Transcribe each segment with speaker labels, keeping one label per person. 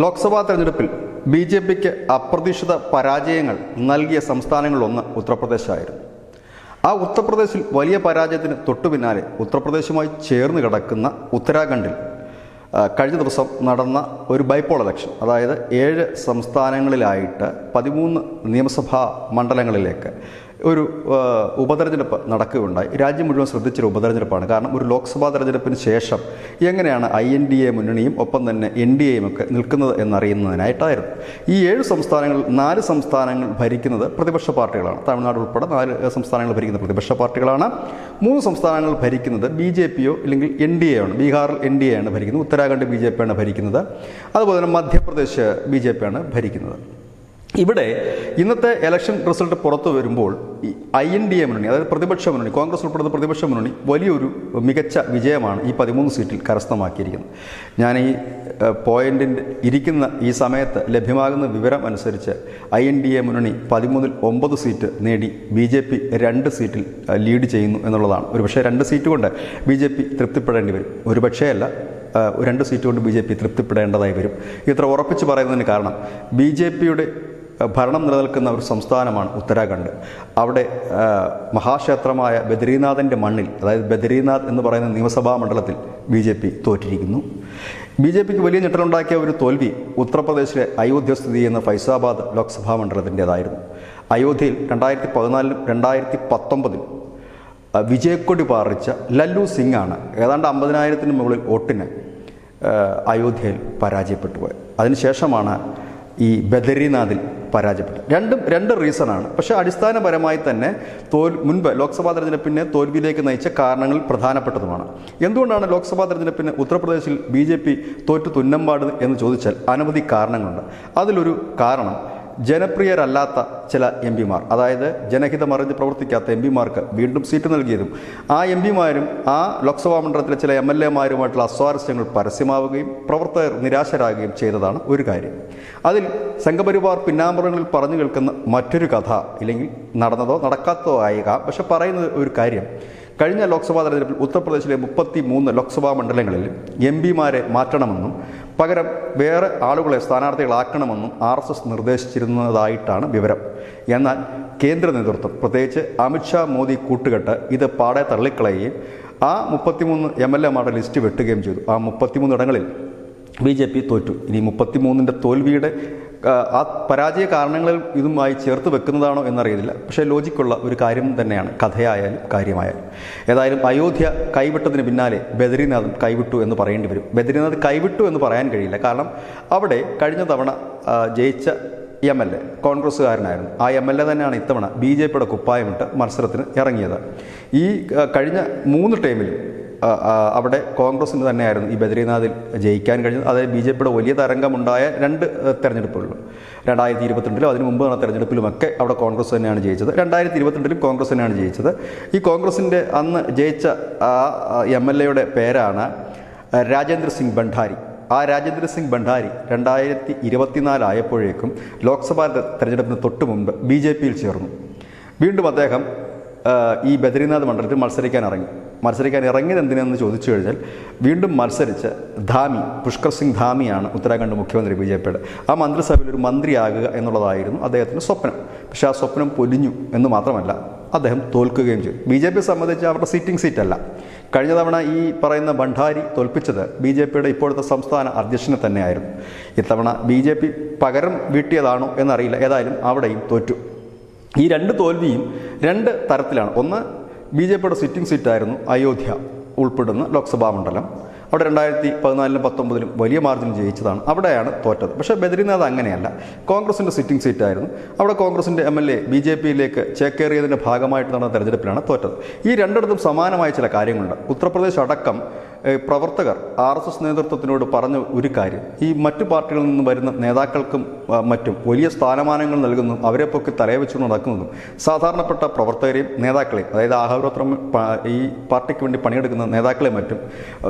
Speaker 1: ലോക്സഭാ തെരഞ്ഞെടുപ്പിൽ B J പിക്ക് അപ്രതീക്ഷിത പരാജയങ്ങൾ നൽകിയ സംസ്ഥാനങ്ങളിലൊന്ന് ഉത്തർപ്രദേശായിരുന്നു. ആ ഉത്തർപ്രദേശിൽ വലിയ പരാജയത്തിന് തൊട്ടുപിന്നാലെ ഉത്തർപ്രദേശുമായി ചേർന്ന് കിടക്കുന്ന ഉത്തരാഖണ്ഡിൽ കഴിഞ്ഞ ദിവസം നടന്ന ഒരു ബൈപോൾ ഇലക്ഷൻ, അതായത് 7 സംസ്ഥാനങ്ങളിലായിട്ട് 13 നിയമസഭാ മണ്ഡലങ്ങളിലേക്ക് ഒരു ഉപതെരഞ്ഞെടുപ്പ് നടക്കുകയുണ്ടായി. രാജ്യം മുഴുവൻ ശ്രദ്ധിച്ചൊരു ഉപതെരഞ്ഞെടുപ്പാണ്. കാരണം ഒരു ലോക്സഭാ തെരഞ്ഞെടുപ്പിന് ശേഷം എങ്ങനെയാണ് INDA മുന്നണിയും ഒപ്പം തന്നെ NDAയും ഒക്കെ നിൽക്കുന്നത് എന്നറിയുന്നതിനായിട്ടായിരുന്നു. ഈ 7 സംസ്ഥാനങ്ങളിൽ 4 സംസ്ഥാനങ്ങൾ ഭരിക്കുന്നത് പ്രതിപക്ഷ പാർട്ടികളാണ്. തമിഴ്നാട് ഉൾപ്പെടെ 4 സംസ്ഥാനങ്ങൾ ഭരിക്കുന്ന പ്രതിപക്ഷ പാർട്ടികളാണ്. 3 സംസ്ഥാനങ്ങൾ ഭരിക്കുന്നത് BJPയോ അല്ലെങ്കിൽ NDA ആണ്. ബീഹാറിൽ NDA ആണ് ഭരിക്കുന്നത്, ഉത്തരാഖണ്ഡ് BJP ആണ് ഭരിക്കുന്നത്, അതുപോലെ തന്നെ മധ്യപ്രദേശ് BJP ആണ് ഭരിക്കുന്നത്. ഇവിടെ ഇന്നത്തെ ഇലക്ഷൻ റിസൾട്ട് പുറത്തു വരുമ്പോൾ ഈ INDA മുന്നണി, അതായത് പ്രതിപക്ഷ മുന്നണി, കോൺഗ്രസ് ഉൾപ്പെടുന്ന പ്രതിപക്ഷ മുന്നണി വലിയൊരു മികച്ച വിജയമാണ് ഈ 13 സീറ്റിൽ കരസ്ഥമാക്കിയിരിക്കുന്നത്. ഞാൻ ഈ പോയിന്റിൻ്റെ ഇരിക്കുന്ന ഈ സമയത്ത് ലഭ്യമാകുന്ന വിവരം അനുസരിച്ച് INDA മുന്നണി 13-ൽ 9 സീറ്റ് നേടി BJP 2 സീറ്റിൽ ലീഡ് ചെയ്യുന്നു എന്നുള്ളതാണ്. ഒരുപക്ഷെ 2 സീറ്റ് കൊണ്ട് BJP തൃപ്തിപ്പെടേണ്ടി വരും. ഒരുപക്ഷേ അല്ല, 2 സീറ്റ് കൊണ്ട് BJP തൃപ്തിപ്പെടേണ്ടതായി വരും. ഇത്ര ഉറപ്പിച്ച് പറയുന്നതിന് കാരണം BJPയുടെ ഭരണം നിലനിൽക്കുന്ന ഒരു സംസ്ഥാനമാണ് ഉത്തരാഖണ്ഡ്. അവിടെ മഹാക്ഷേത്രമായ ബദ്രീനാഥിൻ്റെ മണ്ണിൽ, അതായത് ബദ്രീനാഥ് എന്ന് പറയുന്ന നിയമസഭാ മണ്ഡലത്തിൽ BJP തോറ്റിരിക്കുന്നു. BJPക്ക് വലിയ ഞെട്ടലുണ്ടാക്കിയ ഒരു തോൽവി ഉത്തർപ്രദേശിലെ അയോധ്യ സ്ഥിതി ചെയ്യുന്ന ഫൈസാബാദ് ലോക്സഭാ മണ്ഡലത്തിൻ്റേതായിരുന്നു. അയോധ്യയിൽ 2014-ലും 2019-ലും വിജയക്കൊടി പാറിച്ച ലല്ലു സിംഗ് ആണ് ഏതാണ്ട് 50,000-ന് മുകളിൽ വോട്ടിന് അയോധ്യയിൽ പരാജയപ്പെട്ടു പോയത്. അതിനുശേഷമാണ് ഈ ബദരീനാഥിൽ പരാജയപ്പെട്ടത്. രണ്ട് റീസണാണ്. പക്ഷേ അടിസ്ഥാനപരമായി തന്നെ മുൻപ് ലോക്സഭാ തെരഞ്ഞെടുപ്പിനെ തോൽവിയിലേക്ക് നയിച്ച കാരണങ്ങൾ പ്രധാനപ്പെട്ടതുമാണ്. എന്തുകൊണ്ടാണ് ലോക്സഭാ തെരഞ്ഞെടുപ്പിന് ഉത്തർപ്രദേശിൽ BJP തോറ്റു തുന്നമ്പാട് എന്ന് ചോദിച്ചാൽ അനവധി കാരണങ്ങളുണ്ട്. അതിലൊരു കാരണം ജനപ്രിയരല്ലാത്ത ചില MP-മാർ, അതായത് ജനഹിതമറിഞ്ഞ് പ്രവർത്തിക്കാത്ത MP-മാർക്ക് വീണ്ടും സീറ്റ് നൽകിയതും ആ MP-മാരും ആ ലോക്സഭാ മണ്ഡലത്തിലെ ചില MLA-മാരുമായിട്ടുള്ള അസ്വാരസ്യങ്ങൾ പരസ്യമാവുകയും പ്രവർത്തകർ നിരാശരാകുകയും ചെയ്തതാണ് ഒരു കാര്യം. അതിൽ സംഘപരിവാർ പിന്നാമ്പുറങ്ങളിൽ പറഞ്ഞു കേൾക്കുന്ന മറ്റൊരു കഥ, ഇല്ലെങ്കിൽ നടന്നതോ നടക്കാത്തതോ ആയേക്കാം, പക്ഷെ പറയുന്നത് ഒരു കാര്യം, കഴിഞ്ഞ ലോക്സഭാ തെരഞ്ഞെടുപ്പിൽ ഉത്തർപ്രദേശിലെ 33 ലോക്സഭാ മണ്ഡലങ്ങളിൽ MP-മാരെ മാറ്റണമെന്നും പകരം വേറെ ആളുകളെ സ്ഥാനാർത്ഥികളാക്കണമെന്നും RSS നിർദ്ദേശിച്ചിരുന്നതായിട്ടാണ് വിവരം. എന്നാൽ കേന്ദ്ര നേതൃത്വം, പ്രത്യേകിച്ച് അമിത്ഷാ മോദി കൂട്ടുകെട്ട് ഇത് പാടെ തള്ളിക്കളയുകയും ആ 33 MLA-മാരുടെ ലിസ്റ്റ് വെട്ടുകയും ചെയ്തു. ആ 33 ഇടങ്ങളിൽ BJP തോറ്റു. ഇനി 33-ന്റെ തോൽവിയുടെ ആ പരാജയ കാരണങ്ങളിൽ ഇതുമായി ചേർത്ത് വെക്കുന്നതാണോ എന്നറിയില്ല. പക്ഷേ ലോജിക്കുള്ള ഒരു കാര്യം തന്നെയാണ്, കഥയായാലും കാര്യമായാലും. ഏതായാലും അയോധ്യ കൈവിട്ടതിന് പിന്നാലെ ബദ്രീനാഥും കൈവിട്ടു എന്ന് പറയേണ്ടി വരും. ബദ്രീനാഥ് കൈവിട്ടു എന്ന് പറയാൻ കഴിയില്ല. കാരണം അവിടെ കഴിഞ്ഞ തവണ ജയിച്ച MLA കോൺഗ്രസ്സുകാരനായിരുന്നു. ആ MLA തന്നെയാണ് ഇത്തവണ BJPയുടെ കുപ്പായമിട്ട് മത്സരത്തിന് ഇറങ്ങിയത്. ഈ കഴിഞ്ഞ 3 ടൈമിലും അവിടെ കോൺഗ്രസിന് തന്നെയായിരുന്നു ഈ ബദ്രീനാഥിൽ ജയിക്കാൻ കഴിഞ്ഞത്. അതായത് BJPയുടെ വലിയ തരംഗമുണ്ടായ 2 തെരഞ്ഞെടുപ്പുകളിലും, 2022-ലും അതിനു മുമ്പ് നടന്ന തെരഞ്ഞെടുപ്പിലുമൊക്കെ അവിടെ കോൺഗ്രസ് തന്നെയാണ് ജയിച്ചത്. 2022-ലും കോൺഗ്രസ് തന്നെയാണ് ജയിച്ചത്. ഈ കോൺഗ്രസിൻ്റെ അന്ന് ജയിച്ച ആ MLA-യുടെ പേരാണ് രാജേന്ദ്ര സിംഗ് ഭണ്ഡാരി. ആ രാജേന്ദ്ര സിംഗ് ഭണ്ഡാരി 2024 ആയപ്പോഴേക്കും ലോക്സഭാ തെരഞ്ഞെടുപ്പിന് തൊട്ട് മുമ്പ് BJPയിൽ ചേർന്നു. വീണ്ടും അദ്ദേഹം ഈ ബദ്രീനാഥ് മണ്ഡലത്തിൽ മത്സരിക്കാൻ ഇറങ്ങിയത് എന്തിനെന്ന് ചോദിച്ചു കഴിഞ്ഞാൽ, വീണ്ടും മത്സരിച്ച് പുഷ്കർ സിംഗ് ധാമിയാണ് ഉത്തരാഖണ്ഡ് മുഖ്യമന്ത്രി BJPയുടെ. ആ മന്ത്രിസഭയിൽ ഒരു മന്ത്രിയാകുക എന്നുള്ളതായിരുന്നു അദ്ദേഹത്തിൻ്റെ സ്വപ്നം. പക്ഷേ ആ സ്വപ്നം പൊലിഞ്ഞു എന്ന് മാത്രമല്ല, അദ്ദേഹം തോൽക്കുകയും ചെയ്തു. BJP സംബന്ധിച്ച് അവരുടെ സിറ്റിംഗ് സീറ്റല്ല. കഴിഞ്ഞ തവണ ഈ പറയുന്ന ഭണ്ഡാരി തോൽപ്പിച്ചത് BJPയുടെ ഇപ്പോഴത്തെ സംസ്ഥാന അധ്യക്ഷനെ തന്നെയായിരുന്നു. ഇത്തവണ BJP പകരം വീട്ടിയതാണോ എന്നറിയില്ല. ഏതായാലും അവിടെയും തോറ്റു. ഈ 2 തോൽവിയും 2 തരത്തിലാണ്. ഒന്ന്, BJPയുടെ സിറ്റിംഗ് സീറ്റായിരുന്നു അയോധ്യ ഉൾപ്പെടുന്ന ലോക്സഭാ മണ്ഡലം. അവിടെ 2014-ലും 2019-ലും വലിയ മാർജിൻ ജയിച്ചതാണ്. അവിടെയാണ് തോറ്റത്. പക്ഷേ ബദ്രീനാഥ് അങ്ങനെയല്ല. കോൺഗ്രസിൻ്റെ സിറ്റിംഗ് സീറ്റായിരുന്നു. അവിടെ കോൺഗ്രസിൻ്റെ MLA BJPയിലേക്ക് ചേക്കേറിയതിൻ്റെ ഭാഗമായിട്ട് നടന്ന തെരഞ്ഞെടുപ്പിലാണ് തോറ്റത്. ഈ 2ഇടത്തും സമാനമായ ചില കാര്യങ്ങളുണ്ട്. ഉത്തർപ്രദേശ് അടക്കം പ്രവർത്തകർ RSS നേതൃത്വത്തിനോട് പറഞ്ഞ ഒരു കാര്യം, ഈ മറ്റു പാർട്ടികളിൽ നിന്ന് വരുന്ന നേതാക്കൾക്കും മറ്റും വലിയ സ്ഥാനമാനങ്ങൾ നൽകുന്നതും അവരെ പൊക്കി തലയെ വെച്ചുകൊണ്ട് നടക്കുന്നതും സാധാരണപ്പെട്ട പ്രവർത്തകരെയും നേതാക്കളെയും, അതായത് ആഹോരാത്രം ഈ പാർട്ടിക്ക് വേണ്ടി പണിയെടുക്കുന്ന നേതാക്കളെ മറ്റും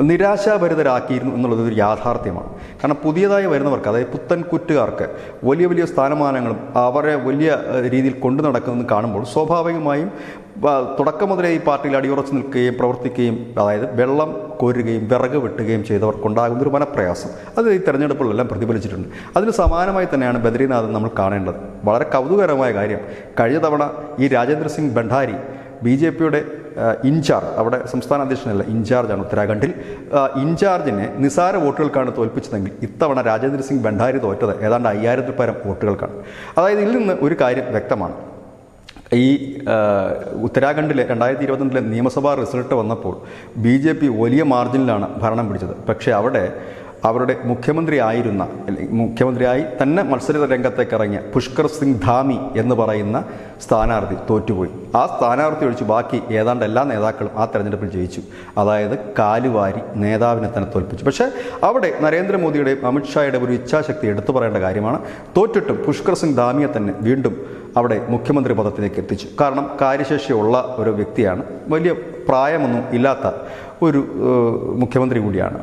Speaker 1: നിരാശാഭരിതരാക്കിയിരുന്നു എന്നുള്ളത് ഒരു യാഥാർത്ഥ്യമാണ്. കാരണം പുതിയതായി വരുന്നവർക്ക്, അതായത് പുത്തൻ കുറ്റുകാർക്ക് വലിയ സ്ഥാനമാനങ്ങളും അവരെ വലിയ രീതിയിൽ കൊണ്ടു നടക്കുന്നതെന്ന് കാണുമ്പോൾ സ്വാഭാവികമായും തുടക്കം മുതലേ ഈ പാർട്ടിയിൽ അടിയുറച്ചു നിൽക്കുകയും പ്രവർത്തിക്കുകയും അതായത് വെള്ളം കോരുകയും വിറക് വെട്ടുകയും ചെയ്തവർക്കുണ്ടാകുന്നൊരു മനപ്രയാസം അത് ഈ തെരഞ്ഞെടുപ്പുകളെല്ലാം പ്രതിഫലിച്ചിട്ടുണ്ട്. അതിന് സമാനമായി തന്നെയാണ് ബദ്രീനാഥ് നമ്മൾ കാണേണ്ടത്. വളരെ കൗതുകകരമായ കാര്യം, കഴിഞ്ഞ തവണ ഈ രാജേന്ദ്ര സിംഗ് ഭണ്ഡാരി BJPയുടെ ഇൻചാർജ്, അവിടെ സംസ്ഥാന അധ്യക്ഷനല്ല, ഇൻചാർജാണ് ഉത്തരാഖണ്ഡിൽ. ഇൻചാർജിനെ നിസാര വോട്ടുകൾക്കാണ് തോൽപ്പിച്ചതെങ്കിൽ ഇത്തവണ രാജേന്ദ്ര സിംഗ് ഭണ്ഡാരി തോറ്റത് ഏതാണ്ട് 5000-ൽ പരം വോട്ടുകൾക്കാണ്. അതായത് ഇതിൽ നിന്ന് ഒരു കാര്യം വ്യക്തമാണ്, ഈ ഉത്തരാഖണ്ഡിലെ 2022 നിയമസഭാ റിസൾട്ട് വന്നപ്പോൾ BJP വലിയ മാർജിനിലാണ് ഭരണം പിടിച്ചത്. പക്ഷേ അവിടെ അവരുടെ മുഖ്യമന്ത്രിയായി തന്നെ മത്സര രംഗത്തേക്ക് ഇറങ്ങിയ പുഷ്കർ സിംഗ് ധാമി എന്ന് പറയുന്ന സ്ഥാനാർത്ഥി തോറ്റുപോയി. ആ സ്ഥാനാർത്ഥി ഒഴിച്ച് ബാക്കി ഏതാണ്ട് എല്ലാ നേതാക്കളും ആ തെരഞ്ഞെടുപ്പിൽ ജയിച്ചു. അതായത് കാലുവാരി നേതാവിനെ തന്നെ തോൽപ്പിച്ചു. പക്ഷേ അവിടെ നരേന്ദ്രമോദിയുടെയും അമിത്ഷായുടെ ഒരു ഇച്ഛാശക്തി എടുത്തു പറയേണ്ട കാര്യമാണ്. തോറ്റിട്ടും പുഷ്കർ സിംഗ് ധാമിയെ തന്നെ വീണ്ടും അവിടെ മുഖ്യമന്ത്രി പദത്തിലേക്ക് എത്തിച്ചു. കാരണം കാര്യശേഷിയുള്ള ഒരു വ്യക്തിയാണ്, വലിയ പ്രായമൊന്നും ഇല്ലാത്ത ഒരു മുഖ്യമന്ത്രി കൂടിയാണ്.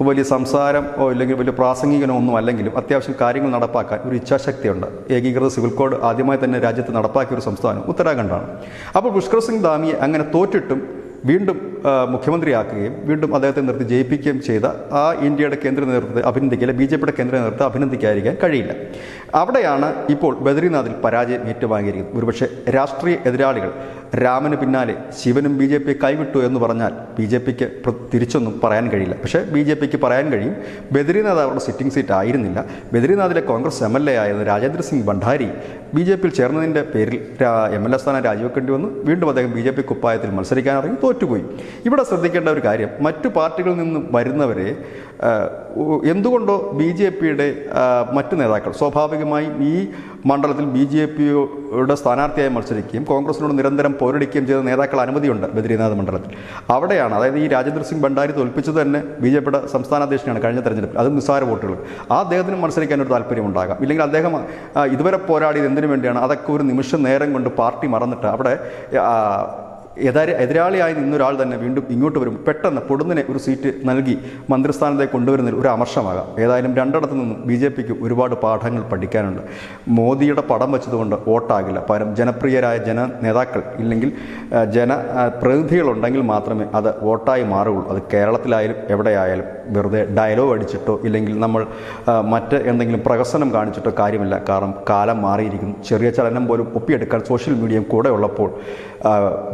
Speaker 1: വലിയ സംസാരമോ ഇല്ലെങ്കിൽ വലിയ പ്രാസംഗികനോ ഒന്നും അല്ലെങ്കിലും അത്യാവശ്യം കാര്യങ്ങൾ നടപ്പാക്കാൻ ഒരു ഇച്ഛാശക്തിയുണ്ട്. ഏകീകൃത സിവിൽ കോഡ് ആദ്യമായി തന്നെ രാജ്യത്ത് നടപ്പാക്കിയ ഒരു സംസ്ഥാനം ഉത്തരാഖണ്ഡാണ്. അപ്പോൾ പുഷ്കർ സിംഗ് ധാമിയെ അങ്ങനെ തോറ്റിട്ടും വീണ്ടും മുഖ്യമന്ത്രിയാക്കുകയും വീണ്ടും അദ്ദേഹത്തെ നിർത്തി ജയിപ്പിക്കുകയും ചെയ്ത ആ ഇന്ത്യയുടെ കേന്ദ്ര നേതൃത്വത്തെ അഭിനന്ദിക്കുക, BJPയുടെ കേന്ദ്ര നേതൃത്വത്തെ അഭിനന്ദിക്കാതിരിക്കാൻ കഴിയില്ല. അവിടെയാണ് ഇപ്പോൾ ബദ്രീനാഥിൽ പരാജയം ഏറ്റുവാങ്ങിയിരിക്കുന്നത്. ഒരുപക്ഷെ രാഷ്ട്രീയ എതിരാളികൾ രാമന് പിന്നാലെ ശിവനും BJP കൈവിട്ടു എന്ന് പറഞ്ഞാൽ BJPക്ക് തിരിച്ചൊന്നും പറയാൻ കഴിയില്ല. പക്ഷേ BJPക്ക് പറയാൻ കഴിയും, ബദ്രീനാഥ് അവരുടെ സിറ്റിംഗ് സീറ്റ് ആയിരുന്നില്ല. ബദ്രീനാഥിലെ കോൺഗ്രസ് MLA ആയിരുന്ന രാജേന്ദ്ര സിംഗ് ഭണ്ഡാരി BJPയിൽ ചേർന്നതിൻ്റെ പേരിൽ MLA സ്ഥാനം രാജിവെക്കേണ്ടി വന്നു. വീണ്ടും അദ്ദേഹം BJP കുപ്പായത്തിൽ മത്സരിക്കാൻ ഇറങ്ങി തോറ്റുപോയി. ഇവിടെ ശ്രദ്ധിക്കേണ്ട ഒരു കാര്യം, മറ്റു പാർട്ടികളിൽ നിന്നും വരുന്നവരെ എന്തുകൊണ്ടോ BJPയുടെ മറ്റു നേതാക്കൾ സ്വാഭാവികമായും ഈ മണ്ഡലത്തിൽ BJPയുടെ സ്ഥാനാർത്ഥിയായി മത്സരിക്കുകയും കോൺഗ്രസിനോട് നിരന്തരം പോരടിക്കുകയും ചെയ്ത നേതാക്കൾ അനവധിയുണ്ട് ബദ്രീനാഥ് മണ്ഡലത്തിൽ. അവിടെയാണ്, അതായത് ഈ രാജേന്ദ്ര സിംഗ് ഭണ്ഡാരി തോൽപ്പിച്ചത് തന്നെ BJPയുടെ സംസ്ഥാന അധ്യക്ഷനാണ് കഴിഞ്ഞ തെരഞ്ഞെടുപ്പിൽ, അതും നിസ്സാര വോട്ടുകൾ. ആ അദ്ദേഹത്തിന് മത്സരിക്കാനൊരു താല്പര്യമുണ്ടാകാം. ഇല്ലെങ്കിൽ അദ്ദേഹം ഇതുവരെ പോരാടിയത് എന്തിനു വേണ്ടിയാണ്, അതൊക്കെ ഒരു നിമിഷ നേരം കൊണ്ട് പാർട്ടി മറന്നിട്ട് അവിടെ എതിരാളിയായി നിന്നൊരാൾ തന്നെ വീണ്ടും ഇങ്ങോട്ട് വരും, പെട്ടെന്ന് പൊടുന്നിനെ ഒരു സീറ്റ് നൽകി മന്ത്രിസ്ഥാനത്തേക്ക് കൊണ്ടുവരുന്നതിൽ ഒരു അമർഷമാകാം. ഏതായാലും രണ്ടിടത്തു നിന്നും BJPക്ക് ഒരുപാട് പാഠങ്ങൾ പഠിക്കാനുണ്ട്. മോദിയുടെ പടം വെച്ചതുകൊണ്ട് വോട്ടാകില്ല, പകരം ജനപ്രിയരായ നേതാക്കൾ ഇല്ലെങ്കിൽ ജനപ്രതിനിധികളുണ്ടെങ്കിൽ മാത്രമേ അത് വോട്ടായി മാറുകയുള്ളൂ. അത് കേരളത്തിലായാലും എവിടെയായാലും വെറുതെ ഡയലോഗ് അടിച്ചിട്ടോ ഇല്ലെങ്കിൽ നമ്മൾ മറ്റ് എന്തെങ്കിലും പ്രഹസനം കാണിച്ചിട്ടോ കാര്യമില്ല. കാരണം കാലം മാറിയിരിക്കുന്നു. ചെറിയ ചലനം പോലും ഒപ്പിയെടുക്കാൻ സോഷ്യൽ മീഡിയയും കൂടെ ഉള്ളപ്പോൾ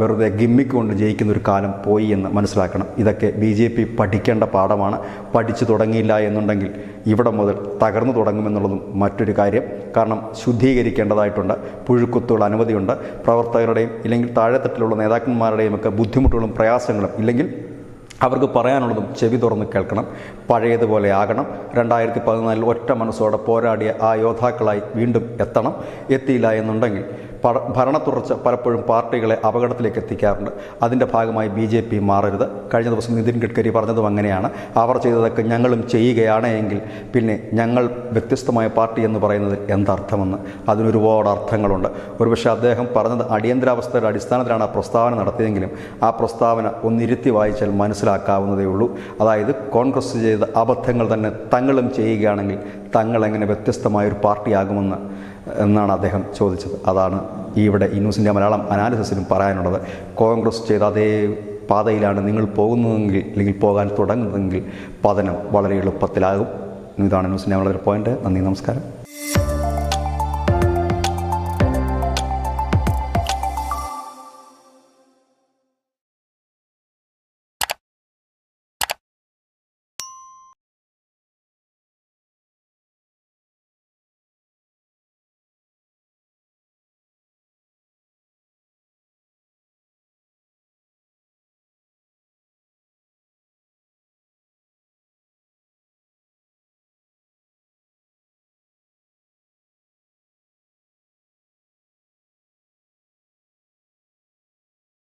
Speaker 1: വെറുതെ ഗിമ്മിക്ക് കൊണ്ട് ജയിക്കുന്ന ഒരു കാലം പോയി എന്ന് മനസ്സിലാക്കണം. ഇതൊക്കെ BJP പഠിക്കേണ്ട പാഠമാണ്. പഠിച്ചു തുടങ്ങിയില്ല എന്നുണ്ടെങ്കിൽ ഇവിടെ മുതൽ തകർന്നു തുടങ്ങുമെന്നുള്ളതും മറ്റൊരു കാര്യം. കാരണം ശുദ്ധീകരിക്കേണ്ടതായിട്ടുണ്ട്. പുഴുക്കുത്തുകൾ അനവധിയുണ്ട്. പ്രവർത്തകരുടെയും ഇല്ലെങ്കിൽ താഴെത്തട്ടിലുള്ള നേതാക്കന്മാരുടെയും ഒക്കെ ബുദ്ധിമുട്ടുകളും പ്രയാസങ്ങളും ഇല്ലെങ്കിൽ അവർക്ക് പറയാനുള്ളതും ചെവി തുറന്ന് കേൾക്കണം. പഴയതുപോലെ ആകണം. 2014 ഒറ്റ മനസ്സോടെ പോരാടിയ ആ യോദ്ധാക്കളായി വീണ്ടും എത്തണം. എത്തിയില്ല എന്നുണ്ടെങ്കിൽ ഭരണത്തുടർച്ച പലപ്പോഴും പാർട്ടികളെ അപകടത്തിലേക്ക് എത്തിക്കാറുണ്ട്. അതിൻ്റെ ഭാഗമായി BJP മാറരുത്. കഴിഞ്ഞ ദിവസം നിതിൻ ഗഡ്കരി പറഞ്ഞതും അങ്ങനെയാണ്. അവർ ചെയ്തതൊക്കെ ഞങ്ങളും ചെയ്യുകയാണ് എങ്കിൽ പിന്നെ ഞങ്ങൾ വ്യത്യസ്തമായ പാർട്ടി എന്ന് പറയുന്നതിൽ എന്തർത്ഥമെന്ന്, അതിനൊരുപാട് അർത്ഥങ്ങളുണ്ട്. ഒരുപക്ഷെ അദ്ദേഹം പറഞ്ഞത് അടിയന്തരാവസ്ഥയുടെ അടിസ്ഥാനത്തിലാണ് ആ പ്രസ്താവന നടത്തിയതെങ്കിലും ആ പ്രസ്താവന ഒന്നിരുത്തി വായിച്ചാൽ മനസ്സിലാക്കാവുന്നതേ ഉള്ളൂ. അതായത് കോൺഗ്രസ് ചെയ്ത അബദ്ധങ്ങൾ തന്നെ തങ്ങളും ചെയ്യുകയാണെങ്കിൽ തങ്ങൾ എങ്ങനെ വ്യത്യസ്തമായൊരു പാർട്ടിയാകുമെന്ന് എന്നാണ് അദ്ദേഹം ചോദിച്ചത്. അതാണ് ഇവിടെ ഈ ന്യൂസ് ഇന്ത്യ മലയാളം അനാലിസിസിലും പറയാനുള്ളത്. കോൺഗ്രസ് ചെയ്ത അതേ പാതയിലാണ് നിങ്ങൾ പോകുന്നതെങ്കിൽ അല്ലെങ്കിൽ പോകാൻ തുടങ്ങുന്നതെങ്കിൽ പതനം വളരെ എളുപ്പത്തിലാകും. ഇതാണ് ന്യൂസ് ഇന്ത്യ മലയാളം പോയിന്റ്. നന്ദി, നമസ്കാരം.